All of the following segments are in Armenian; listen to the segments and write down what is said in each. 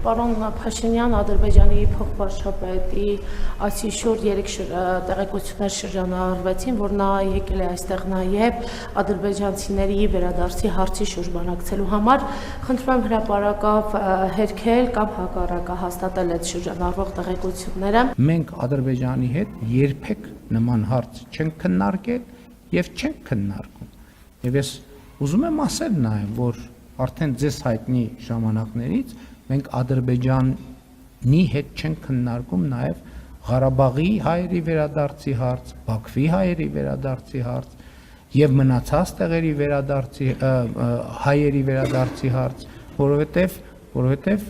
Պարոն Փաշինյան, Ադրբեջանի փոխվարչապետի այսի շուրջ 3 տեղեկություններ շրջանառվեցին, որ նա եկել է այստեղ նաև ադրբեջանցիների վերադարձի հարցի շուրջ բանակցելու համար։ Խնդրում եմ հրապարակավ հերքել կամ հակառակը հաստատել այդ շրջանառվող տեղեկությունները։ Մենք Ադրբեջանի հետ երբեք նման հարց չենք քննարկել եւ չենք քննարկում։ Եվ ես ուզում եմ ասել նաև, որ արդեն ձեզ հայտնի ժամանակներից մենք Ադրբեջանի հետ չենք քննարկում նաև Ղարաբաղի հայերի վերադարձի հարց, Բաքվի հայերի վերադարձի հարց եւ մնացած տեղերի վերադարձի հայերի վերադարձի հարց, որովհետեւ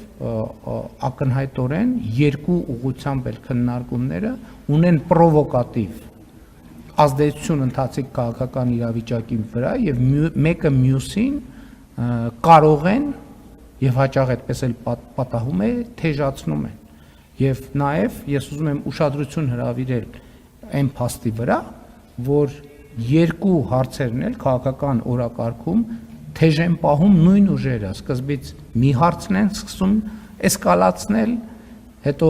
ակնհայտորեն երկու ուղղությամբ էլ քննարկումները ունեն պրովոկատիվ ազդեցություն ընթացիկ քաղաքական իրավիճակի վրա եւ մեկը մյուսին կարող են եւ հաճախ այդպես էլ պատահում է թեժացնում են եւ նաեւ ես ուզում եմ ուշադրություն հրավիրել այն փաստի վրա որ երկու հարցերն էլ քաղաքական օրակարգում թեժ են պահում նույն ուժերը սկզբից մի հարցն են սկսում էսկալացնել հետո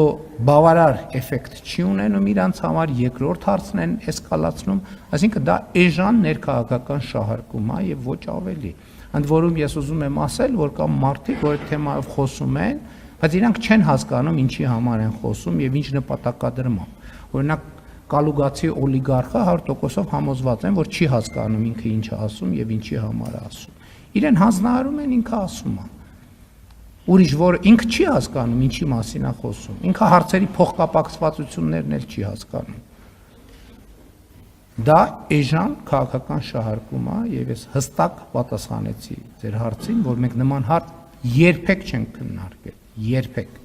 բավարար էֆեկտ չի ունենում իրանց համար երկրորդ հարցն են էսկալացնում այսինքն դա էժան ներքաղաքական շահարկում է եւ ոչ ավելի ընդ որում ես ուզում եմ ասել որ կա մարդիկ որ այդ թեմայով խոսում են բայց իրանք չեն հասկանում ինչի համար են խոսում եւ ինչ նպատակադրմամբ օրինակ կալուգացի օլիգարխը 100%-ով համոզված են որ չի հասկանում ինքը ինչ է ասում եւ ինչի համար է ասում իրեն հանձնարարում են ինքը ասում է ուրիշ որ ինքը չի հասկանում ինչի մասին է խոսում ինքը հարցերի փոխկապակցվածություններն էլ չի հասկանում դա էժան քաղաքական շահարկում է եւ ես հստակ պատասխանեցի ձեր հարցին որ մենք նման հարց երբեք չենք քննարկել երբեք